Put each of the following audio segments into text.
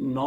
9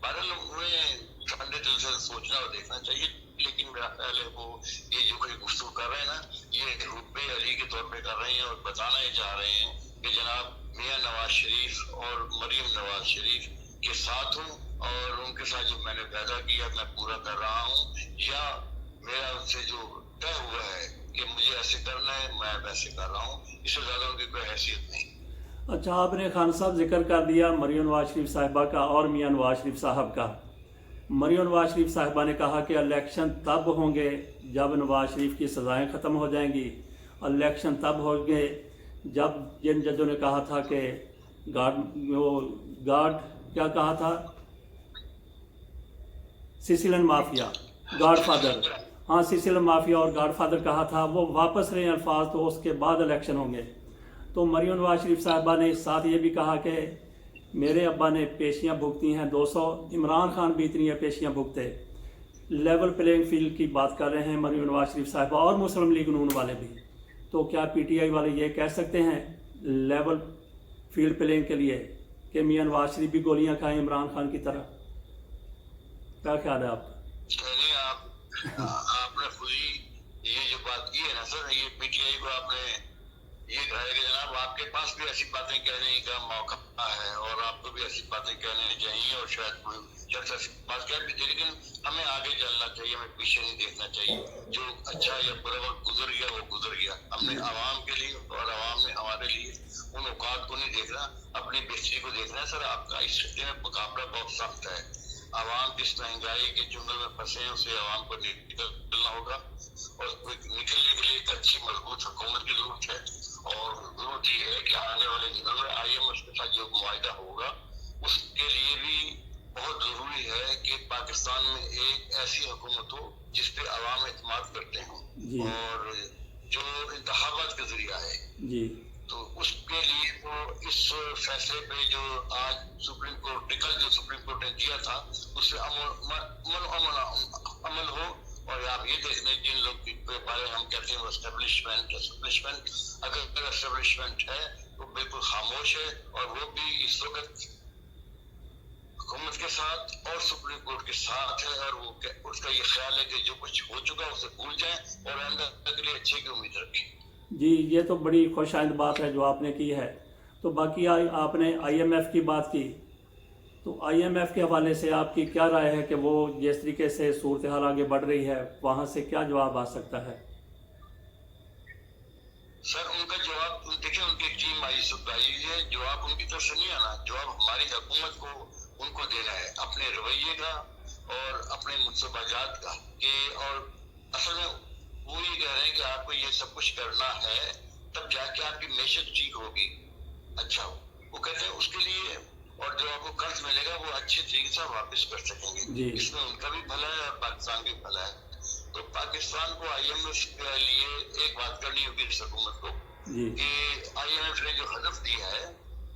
بہرحال انہیں ٹھنڈے دل سے سوچنا اور دیکھنا چاہیے. لیکن میرا خیال ہے وہ یہ جو کوئی گفتگو کر رہے ہیں نا, یہ حب علی کے طور پہ کر رہے ہیں اور بتانا یہ چاہ رہے ہیں کہ جناب میاں نواز شریف اور مریم نواز شریف کے ساتھ ہوں, اور ان کے ساتھ جو میں نے وعدہ کیا میں پورا کر رہا ہوں, یا میرا ان سے جو طے ہوا ہے کہ مجھے ایسے کرنا ہے میں ویسے کر رہا ہوں. اس سے زیادہ ان کی کوئی حیثیت نہیں. اچھا, آپ نے خان صاحب ذکر کر دیا مریم نواز شریف صاحبہ کا اور میاں نواز شریف صاحب کا. مریم نواز شریف صاحبہ نے کہا کہ الیکشن تب ہوں گے جب نواز شریف کی سزائیں ختم ہو جائیں گی. الیکشن تب ہوں گے جب جن ججوں نے کہا تھا کہ گارڈ کیا کہا تھا, سیسیلین مافیا, گاڈ فادر, ہاں سیسیلین مافیا اور گاڈ فادر کہا تھا, وہ واپس رہے الفاظ, تو اس کے بعد الیکشن ہوں گے. تو مریم نواز شریف صاحبہ نے ساتھ یہ بھی کہا کہ میرے ابا نے پیشیاں بھگتی ہیں 200, عمران خان بھی اتنی پیشیاں بھگتے. لیول پلینگ فیلڈ کی بات کر رہے ہیں مریم نواز شریف صاحبہ اور مسلم لیگ نون والے بھی. تو کیا پی ٹی آئی والے یہ کہہ سکتے ہیں لیول فیلڈ پلینگ کے لیے کہ میاں نواز شریف بھی گولیاں کھائیں عمران خان کی طرح؟ کیا خیال ہے آپ کا؟ آپ نے خود ہی یہ جو بات کی ہے نا سر, یہ پی ٹی آئی کو آپ نے یہ کہا ہے کہ جناب آپ کے پاس بھی ایسی باتیں کہنے کا موقع ہے اور آپ کو بھی ایسی باتیں کہنے چاہیے, اور شاید کوئی شخص ایسی بات کہہ بھی دے, لیکن ہمیں آگے چلنا چاہیے, ہمیں پیچھے نہیں دیکھنا چاہیے. جو اچھا یا برا وقت گزر گیا وہ گزر گیا. ہم نے عوام کے لیے اور عوام نے ہمارے لیے ان اوقات کو نہیں دیکھنا, اپنی بہتری کو دیکھنا ہے. سر آپ کا اس خطے میں مقابلہ بہت سخت ہے. عوام جس مہنگائی کے چنگل میں پھنسے ہیں اسے عوام کو نکلنا ہوگا, اور نکلنے کے لیے ایک اچھی مضبوط حکومت کی ضرورت ہے. اور ضرورت یہ ہے کہ آنے والے دنوں میں آئی ایم ایف کے ساتھ جو معاہدہ ہوگا اس کے لیے بھی بہت ضروری ہے کہ پاکستان میں ایک ایسی حکومت ہو جس پہ عوام اعتماد کرتے ہوں, اور جو انتخابات کا ذریعہ ہے. تو اس کے لیے وہ اس فیصلے پہ جو آج سپریم کورٹ نے کل جو سپریم کورٹ نے دیا تھا اس سے عمل ہو. اور آپ یہ دیکھ لیں جن لوگ کے بارے ہم کہتے ہیں اسٹیبلشمنٹ, اگر اسٹیبلشمنٹ ہے تو بالکل خاموش ہے, اور وہ بھی اس وقت حکومت کے ساتھ اور سپریم کورٹ کے ساتھ ہے, اور وہ اس کا یہ خیال ہے کہ جو کچھ ہو چکا اسے بھول جائیں اور آئندہ کے لیے اچھے کی امید رکھیں. جی, یہ تو بڑی خوش آئند بات ہے جو آپ نے کی ہے. تو باقی آپ نے آئی ایم ایف کی بات کی, تو آئی ایم ایف کے حوالے سے آپ کی کیا رائے ہے کہ وہ جس طریقے سے صورتحال آگے بڑھ رہی ہے وہاں سے کیا جواب آ سکتا ہے؟ سر ان کا جواب دیکھیں, ان کی ٹیم آئی ہے, جواب ان کی طرف سے نہیں آنا, جواب ہماری حکومت کو ان کو دینا ہے اپنے رویے کا اور اپنے منصوبہ جات کا. کہ اور اصل میں وہ یہ کہہ رہے ہیں کہ آپ کو یہ سب کچھ کرنا ہے تب جا کے آپ کی معیشت ٹھیک ہوگی, اچھا ہو. وہ کہتے ہیں اس کے لیے, اور جو آپ کو قرض ملے گا وہ اچھے طریقے سے واپس کر سکیں گے. اس میں ان کا بھی بھلا ہے اور پاکستان بھی بھلا ہے. تو پاکستان کو آئی ایم ایف کے لیے ایک بات کرنی ہوگی اس حکومت کو کہ آئی ایم ایف نے جو ہدف دیا ہے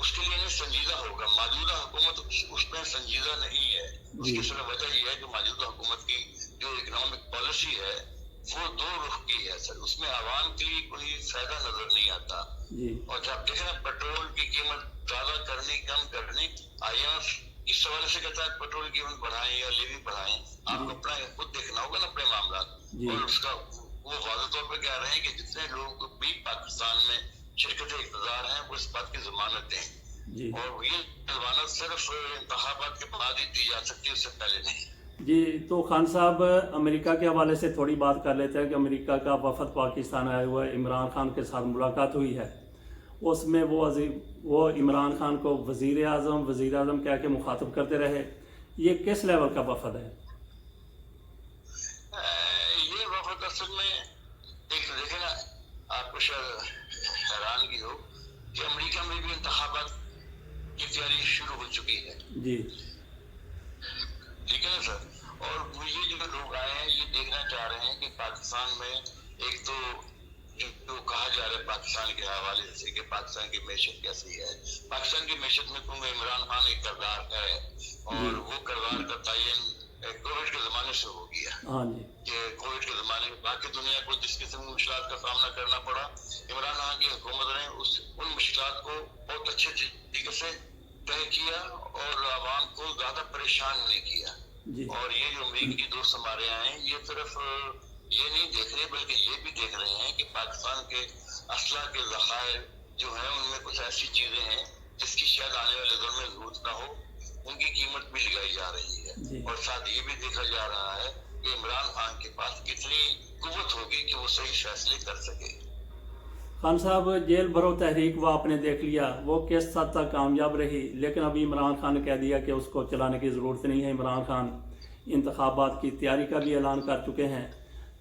اس کے لیے انہیں سنجیدہ ہوگا. موجودہ حکومت اس میں سنجیدہ نہیں ہے. اس کی صرف وجہ یہ ہے کہ موجودہ حکومت کی جو اکنامک پالیسی ہے وہ دو رخ کی ہے. سر اس میں عوام کے لیے کوئی فائدہ نظر نہیں آتا. اور جب دیکھیں نا پیٹرول کی قیمت زیادہ کرنی کم کرنی, آئی ایم ایف اس حوالے سے کہتا ہے پیٹرول کی قیمت بڑھائیں یا لیوی بڑھائیں, آپ کو اپنا خود دیکھنا ہوگا نا اپنے معاملات. اور اس کا وہ واضح طور پہ کہہ رہے ہیں کہ جتنے لوگ بھی پاکستان میں شرکت اقتدار ہیں وہ اس بات کی ضمانت دیں, اور یہ ضمانت صرف انتخابات کے بعد ہی دی جا سکتی ہے, اس سے پہلے نہیں. جی, تو خان صاحب امریکہ کے حوالے سے تھوڑی بات کر لیتے ہیں کہ امریکہ کا وفد پاکستان آیا ہوا ہے, عمران خان کے ساتھ ملاقات ہوئی ہے, اس میں وہ عمران خان کو وزیر اعظم کہہ کے مخاطب کرتے رہے. یہ کس لیول کا وفد ہے؟ یہ وفد اصل میں ایک دیکھیں نا, آپ کو شاید حیرانگی ہو کہ امریکہ میں بھی انتخابات کی تیاری شروع ہو چکی ہے. ٹھیک ہے نا سر. اور یہ جو لوگ آئے ہیں یہ دیکھنا چاہ رہے ہیں کہ پاکستان میں ایک تو جو کہا جا رہا ہے پاکستان کے حوالے سے کہ پاکستان کی معیشت کیسی ہے. پاکستان کی معیشت میں کیونکہ عمران خان ایک کردار ہے, اور وہ کردار کا تعین کووڈ کے زمانے سے ہو گیا کہ کووڈ کے زمانے میں باقی دنیا کو جس قسم کی مشکلات کا سامنا کرنا پڑا, عمران خان کی حکومت نے ان مشکلات کو بہت اچھے طریقے سے طے کیا اور عوام کو زیادہ پریشان نہیں کیا. جی اور یہ جو امریکی دوست ہمارے آئے ہیں یہ صرف یہ نہیں دیکھ رہے بلکہ یہ بھی دیکھ رہے ہیں کہ پاکستان کے اسلحہ کے ذخائر جو ہیں ان میں کچھ ایسی چیزیں ہیں جس کی شاید آنے والے دور میں ضرورت نہ ہو, ان کی قیمت بھی لگائی جا رہی ہے. اور ساتھ یہ بھی دیکھا جا رہا ہے کہ عمران خان کے پاس کتنی قوت ہوگی کہ وہ صحیح فیصلے کر سکے. خان صاحب, جیل بھرو تحریک وہ آپ نے دیکھ لیا, وہ کس حد تک کامیاب رہی, لیکن ابھی عمران خان نے کہہ دیا کہ اس کو چلانے کی ضرورت نہیں ہے. عمران خان انتخابات کی تیاری کا بھی اعلان کر چکے ہیں.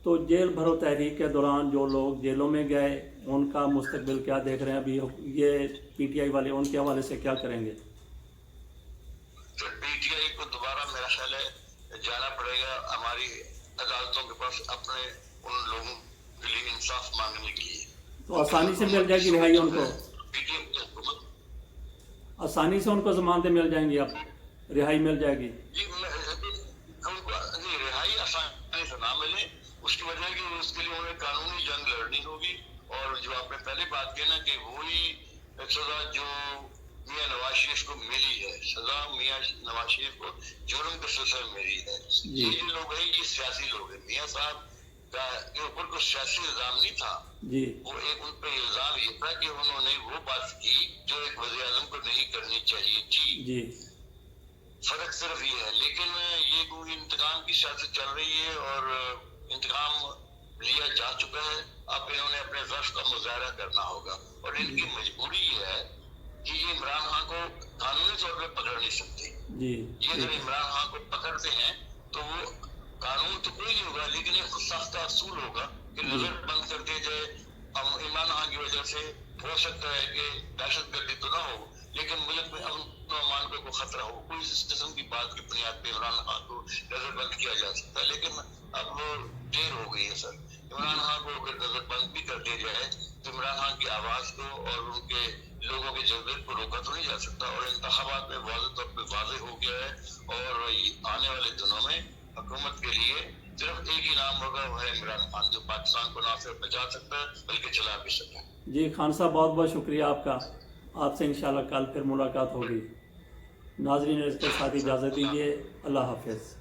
تو جیل بھرو تحریک کے دوران جو لوگ جیلوں میں گئے ان کا مستقبل کیا دیکھ رہے ہیں ابھی, یہ پی ٹی آئی والے ان کے حوالے سے کیا کریں گے؟ تو پی ٹی آئی کو دوبارہ میرا خیال ہے جانا پڑے گا ہماری عدالتوں کے پاس اپنے ان لوگوں کے لیے انصاف مانگنے کے لیے. تو آسانی سے مل جائے گی رہائی ان کو؟ پی ٹی ایم کی حکومت آسانی سے ان کو ضمانتیں مل جائیں گی, اب رہائی مل جائے گی؟ جی ان کو رہائی آسانی سے نہ ملے, اس کی وجہ کہ اس کے لیے انہیں قانونی جنگ لڑنی ہوگی. اور جو آپ نے پہلے بات کی نا کہ وہی سزا جو میاں نواز شریف کو ملی ہے, سزا میاں نواز شریف کو جرم کے سلسلے میں ملی ہے. یہ جو لوگ ہیں یہ سیاسی لوگ ہیں. میاں صاحب کا اوپر کوئی سیاسی الزام نہیں تھا. وہ ایک ان پہ الزام یہ تھا کہ انہوں نے وہ بات کی جو ایک وزیر اعظم کو نہیں کرنی چاہیے تھی. فرق صرف یہ ہے. لیکن یہ کوئی انتقام کی سیاست چل رہی ہے اور انتقام لیا جا چکا ہے. اب انہوں نے اپنے ضعف کا مظاہرہ کرنا ہوگا اور ان کی مجبوری یہ ہے کہ یہ عمران خان کو قانونی طور پہ پکڑ نہیں سکتے. یہ اگر عمران خان کو پکڑتے ہیں تو وہ قانون تو کوئی نہیں ہوگا لیکن ایک ساختہ اصول ہوگا کہ نظر بند کر دیا جائے. عمران خان کی وجہ سے ہو سکتا ہے کہ دہشت گردی تو نہ ہو لیکن ملک میں امن و امان کو کوئی خطرہ ہو, کوئی اس قسم کی بات کی بنیاد پہ عمران خان کو نظر بند کیا جا سکتا ہے. لیکن اب دیر ہو گئی ہے سر. عمران خان کو اگر نظر بند بھی کر دیا جائے تو عمران خان کی آواز کو اور ان کے لوگوں کے جذبے کو روکا تو نہیں جا سکتا. اور انتخابات میں واضح طور پہ واضح ہو گیا ہے اور آنے والے دنوں میں حکومت کے لیے صرف ایک ہی نام ہوگا, وہ ہے عمران خان, جو پاکستان کو نہ صرف بچا سکتا ہے بلکہ چلا بھی سکتا ہے. جی خان صاحب, بہت بہت شکریہ آپ کا. آپ سے انشاءاللہ کل پھر ملاقات ہوگی. ناظرین اس کے ساتھ اجازت دیجیے. اللہ حافظ.